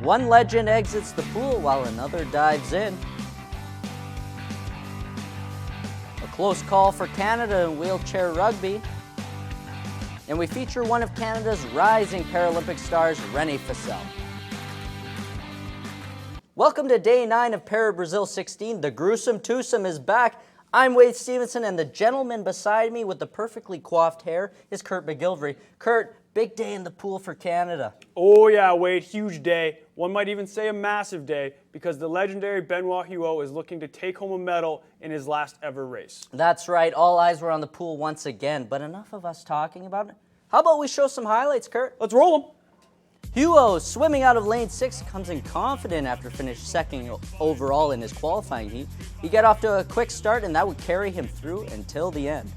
One legend exits the pool while another dives in. A close call for Canada in wheelchair rugby. And we feature one of Canada's rising Paralympic stars, Renee Foessel. Welcome to Day 9 of ParaBrazil 16. The gruesome twosome is back. I'm Wade Stevenson, and the gentleman beside me with the perfectly coiffed hair is Kurt McGilvery. Kurt, big day in the pool for Canada. Oh yeah, Wade, huge day. One might even say a massive day, because the legendary Benoit Huot is looking to take home a medal in his last ever race. That's right, all eyes were on the pool once again, but enough of us talking about it. How about we show some highlights, Kurt? Let's roll them. Huot, swimming out of lane 6, comes in confident after finishing second overall in his qualifying heat. He got off to a quick start, and that would carry him through until the end.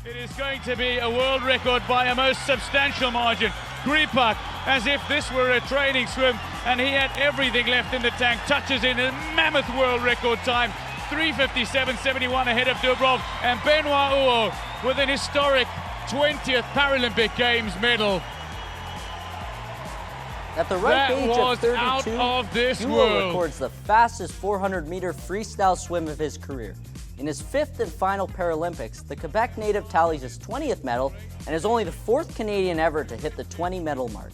It is going to be a world record by a most substantial margin. Rivard, as if this were a training swim, and he had everything left in the tank, touches in a mammoth world record time, 3:57.71 ahead of Dubrov, and Benoit Huot with an historic 20th Paralympic Games medal. At the ripe age of 32, out of this Huot world. records the fastest 400-meter freestyle swim of his career. In his 5th and final Paralympics, the Quebec native tallies his 20th medal and is only the 4th Canadian ever to hit the 20-medal mark.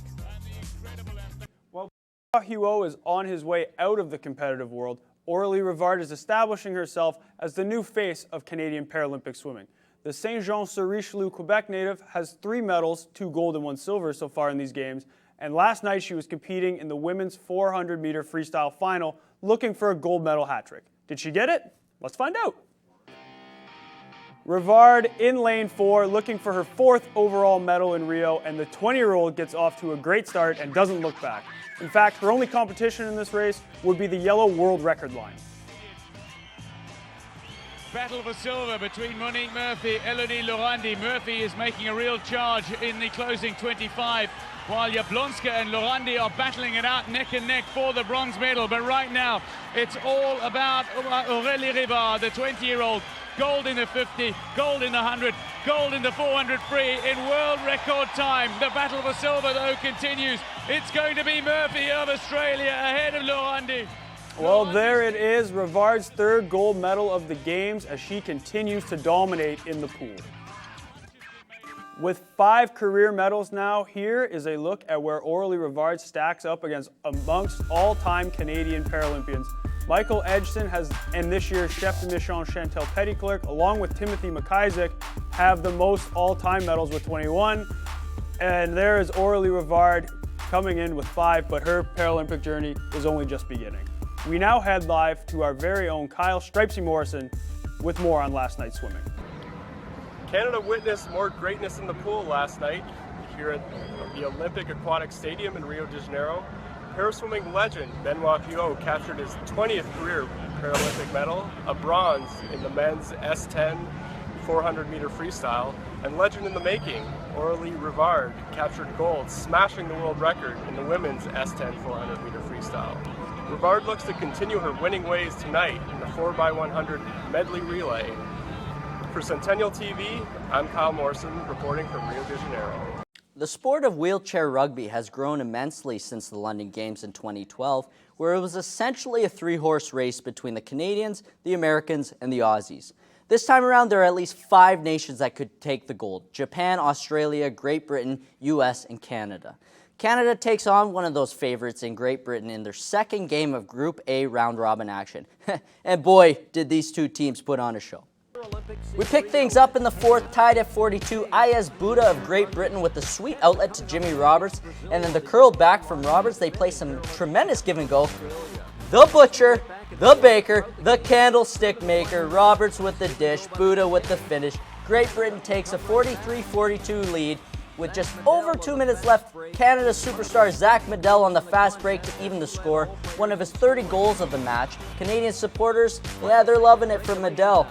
While Huot is on his way out of the competitive world, Aurelie Rivard is establishing herself as the new face of Canadian Paralympic swimming. The Saint-Jean-sur-Richelieu Quebec native has 3 medals, 2 gold and 1 silver so far in these games, and last night she was competing in the women's 400-meter freestyle final, looking for a gold medal hat trick. Did she get it? Let's find out. Rivard in lane 4, looking for her 4th overall medal in Rio, and the 20-year-old gets off to a great start and doesn't look back. In fact, her only competition in this race would be the yellow world record line. Battle for silver between Monique Murphy, Elodie Laurandi. Murphy is making a real charge in the closing 25, while Jablonska and Laurandi are battling it out neck and neck for the bronze medal. But right now, it's all about Aurelie Rivard, the 20-year-old. Gold in the 50, gold in the 100, gold in the 400 free in world record time. The battle for silver, though, continues. It's going to be Murphy of Australia ahead of Laurandi. Well, there it is, Rivard's 3rd gold medal of the games as she continues to dominate in the pool. With 5 career medals now, here is a look at where Aurelie Rivard stacks up amongst all-time Canadian Paralympians. Michael Edgson and this year's chef de mission Chantal Petitclerc, along with Timothy McIsaac, have the most all-time medals with 21. And there is Aurelie Rivard coming in with 5, but her Paralympic journey is only just beginning. We now head live to our very own Kyle Stripesy Morrison with more on last night's swimming. Canada witnessed more greatness in the pool last night here at the Olympic Aquatic Stadium in Rio de Janeiro. Paraswimming legend Benoit Huot captured his 20th career Paralympic medal, a bronze in the men's S10 400-meter freestyle, and legend in the making, Aurelie Rivard captured gold, smashing the world record in the women's S10 400-meter freestyle. Rivard looks to continue her winning ways tonight in the 4x100 medley relay. For Centennial TV, I'm Kyle Morrison, reporting from Rio de Janeiro. The sport of wheelchair rugby has grown immensely since the London Games in 2012, where it was essentially a 3-horse race between the Canadians, the Americans, and the Aussies. This time around, there are at least 5 nations that could take the gold: Japan, Australia, Great Britain, US, and Canada. Canada takes on one of those favorites in Great Britain in their 2nd game of Group A round-robin action. And boy, did these 2 teams put on a show. We pick things up in the 4th, tied at 42. Ayaz Buddha of Great Britain with the sweet outlet to Jimmy Roberts, and then the curl back from Roberts. They play some tremendous give and go. The butcher, the baker, the candlestick maker, Roberts with the dish, Buddha with the finish. Great Britain takes a 43-42 lead. With just over 2 minutes left, Canada's superstar Zach Medell on the fast break to even the score, one of his 30 goals of the match. Canadian supporters, yeah, they're loving it for Medell.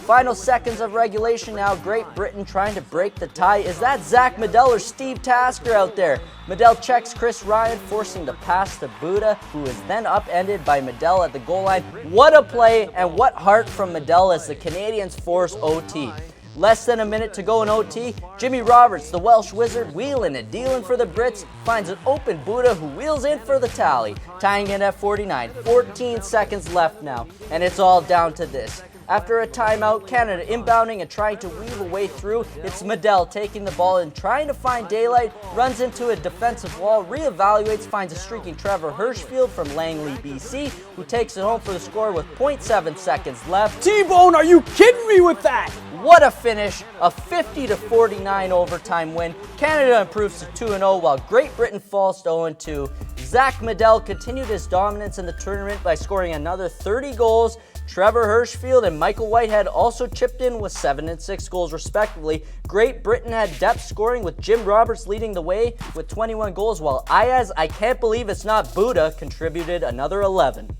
Final seconds of regulation now. Great Britain trying to break the tie. Is that Zach Medell or Steve Tasker out there? Medell checks Chris Ryan, forcing the pass to Buddha, who is then upended by Medell at the goal line. What a play and what heart from Medell as the Canadians force OT. Less than a minute to go in OT, Jimmy Roberts, the Welsh wizard, wheeling and dealing for the Brits, finds an open Buddha who wheels in for the tally, tying it at 49. 14 seconds left now, and it's all down to this. After a timeout, Canada inbounding and trying to weave a way through, it's Medel taking the ball and trying to find daylight, runs into a defensive wall, reevaluates, finds a streaking Trevor Hirschfield from Langley, BC, who takes it home for the score with 0.7 seconds left. T-Bone, are you kidding me with that? What a finish, a 50-49 overtime win. Canada improves to 2-0 while Great Britain falls to 0-2. Zach Medel continued his dominance in the tournament by scoring another 30 goals. Trevor Hirschfield and Michael Whitehead also chipped in with 7 and 6 goals respectively. Great Britain had depth scoring with Jim Roberts leading the way with 21 goals, while Ayaz, I can't believe it's not Buddha, contributed another 11.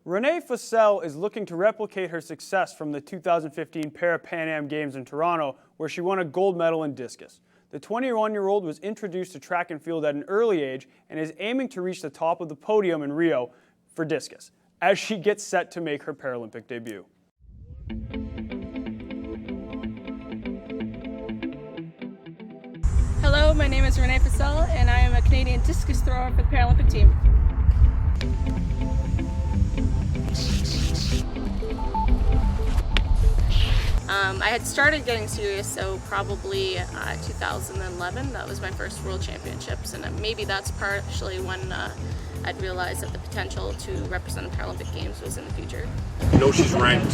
Renee Foessel is looking to replicate her success from the 2015 Pan Am Games in Toronto, where she won a gold medal in discus. The 21-year-old was introduced to track and field at an early age and is aiming to reach the top of the podium in Rio for discus, as she gets set to make her Paralympic debut. Hello, my name is Renee Pasala, and I am a Canadian discus thrower for the Paralympic team. I had started getting serious, so probably 2011. That was my first World Championships, and maybe that's partially when I'd realized that the potential to represent the Paralympic Games was in the future. You know, she's ranked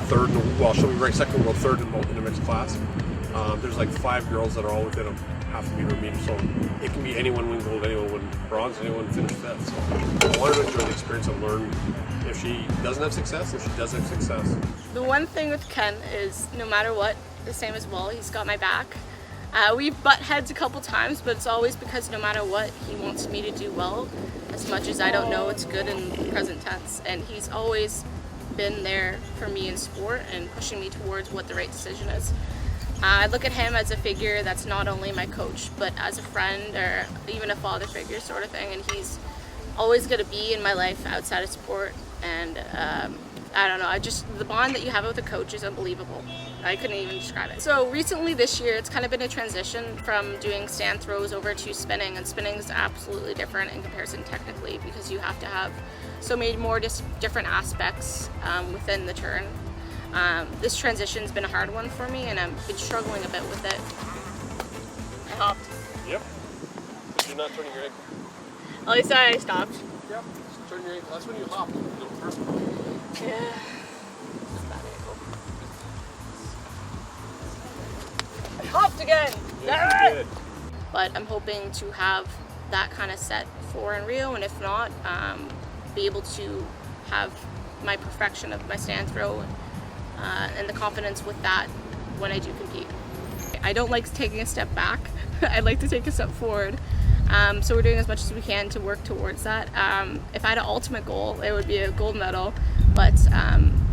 third, well, she'll be ranked second in the world, third in the mixed class. There's like 5 girls that are all within a half a meter, so it can be anyone win gold, anyone win bronze, anyone finish fifth. So I wanted to enjoy the experience and learn if she doesn't have success, if she does have success. The one thing with Ken is no matter what, the same as Will, he's got my back. We've butt heads a couple times, but it's always because no matter what, he wants me to do well, as much as I don't know it's good in the present tense. And he's always been there for me in sport and pushing me towards what the right decision is. I look at him as a figure that's not only my coach, but as a friend or even a father figure sort of thing. And he's always going to be in my life outside of sport. And I don't know, the bond that you have with a coach is unbelievable. I couldn't even describe it. So recently this year, it's kind of been a transition from doing stand throws over to spinning, and spinning is absolutely different in comparison technically because you have to have so many more different aspects within the turn. This transition's been a hard one for me, and I've been struggling a bit with it. I hopped. Yep. You're not turning your ankle. At least I stopped. Yep. Just turn your ankle. That's when you hop. Yeah. I hopped again. Yeah, you did. But I'm hoping to have that kind of set for in Rio, and if not, be able to have my perfection of my stand throw and the confidence with that when I do compete. I don't like taking a step back. I like to take a step forward. So we're doing as much as we can to work towards that. If I had an ultimate goal, it would be a gold medal, but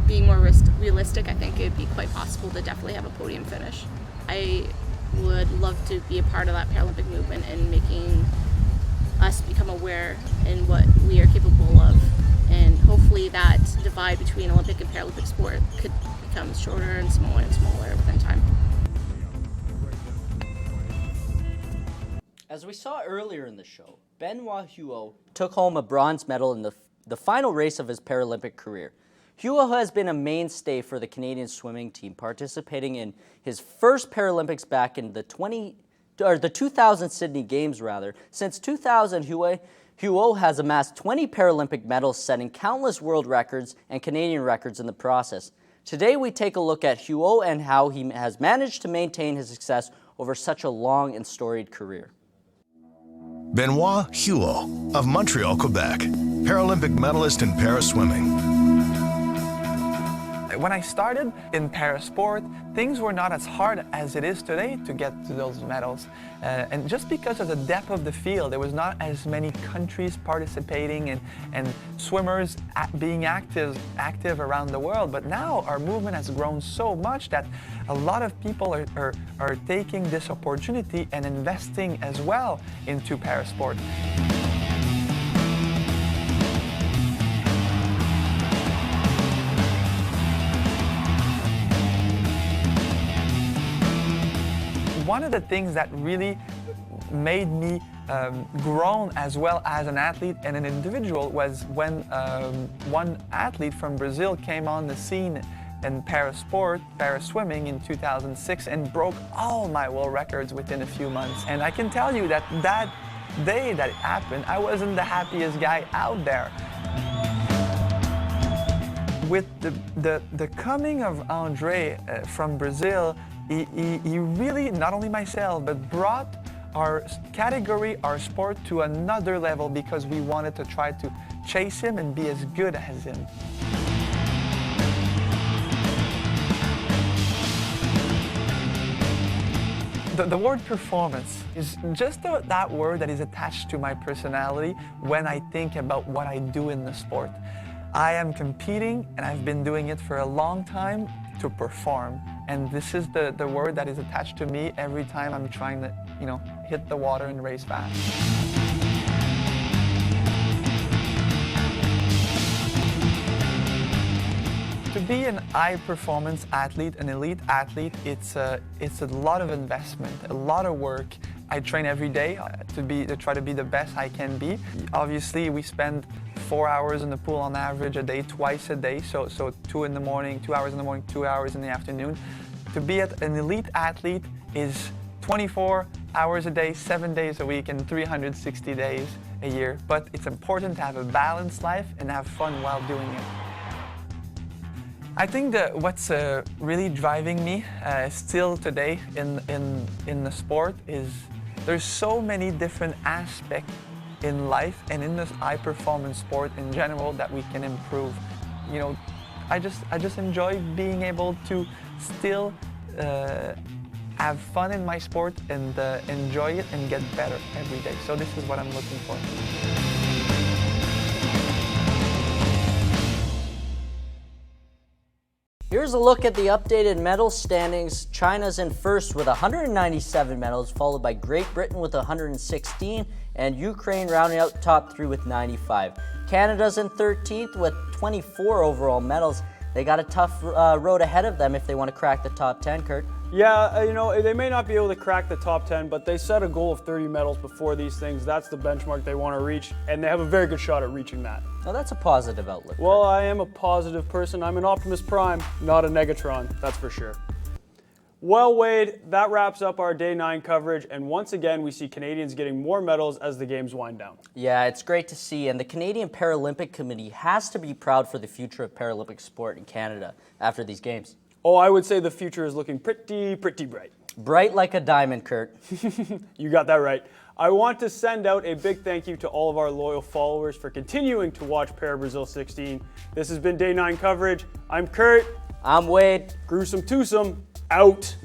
being more realistic, I think it'd be quite possible to definitely have a podium finish. I would love to be a part of that Paralympic movement and making us become aware in what we are capable of, and hopefully that divide between Olympic and Paralympic sport could become shorter and smaller within time. As we saw earlier in the show, Benoit Huot took home a bronze medal in the final race of his Paralympic career. Huot has been a mainstay for the Canadian swimming team, participating in his first Paralympics back in the 2000 Sydney Games. Since 2000, Huot has amassed 20 Paralympic medals, setting countless world records and Canadian records in the process. Today, we take a look at Huot and how he has managed to maintain his success over such a long and storied career. Benoit Huot of Montreal, Quebec, Paralympic medalist in para-swimming. When I started in parasport, things were not as hard as it is today to get to those medals. And just because of the depth of the field, there was not as many countries participating and swimmers being active around the world. But now our movement has grown so much that a lot of people are taking this opportunity and investing as well into parasport. one of the things that really made me grown as well as an athlete and an individual was when one athlete from Brazil came on the scene in para-swimming in 2006 and broke all my world records within a few months. And I can tell you that that day that it happened, I wasn't the happiest guy out there. With the coming of Andre from Brazil, he really, not only myself, but brought our category, our sport to another level because we wanted to try to chase him and be as good as him. The word performance is just that word that is attached to my personality when I think about what I do in the sport. I am competing, and I've been doing it for a long time, to perform. And this is the word that is attached to me every time I'm trying to, hit the water and race fast. To be an high-performance athlete, an elite athlete, it's a lot of investment, a lot of work. I train every day to try to be the best I can be. Obviously, we spend 4 hours in the pool on average a day, twice a day. So 2 in the morning, 2 hours in the morning, 2 hours in the afternoon. To be an elite athlete is 24 hours a day, 7 days a week, and 360 days a year. But it's important to have a balanced life and have fun while doing it. I think that what's really driving me still today in the sport is there's so many different aspects in life and in this high performance sport in general that we can improve. I just enjoy being able to still have fun in my sport and enjoy it and get better every day. So this is what I'm looking for. Here's a look at the updated medal standings. China's in first with 197 medals, followed by Great Britain with 116, and Ukraine rounding out top 3 with 95. Canada's in 13th with 24 overall medals. They got a tough road ahead of them if they want to crack the top 10, Kurt. Yeah, they may not be able to crack the top 10, but they set a goal of 30 medals before these things. That's the benchmark they want to reach, and they have a very good shot at reaching that. Now that's a positive outlook. Well, I am a positive person. I'm an Optimus Prime, not a Negatron, that's for sure. Well, Wade, that wraps up our Day 9 coverage, and once again, we see Canadians getting more medals as the games wind down. Yeah, it's great to see, and the Canadian Paralympic Committee has to be proud for the future of Paralympic sport in Canada after these games. Oh, I would say the future is looking pretty bright. Bright like a diamond, Kurt. You got that right. I want to send out a big thank you to all of our loyal followers for continuing to watch ParaBrazil 16. This has been Day 9 coverage. I'm Kurt. I'm Wade. Gruesome twosome, out.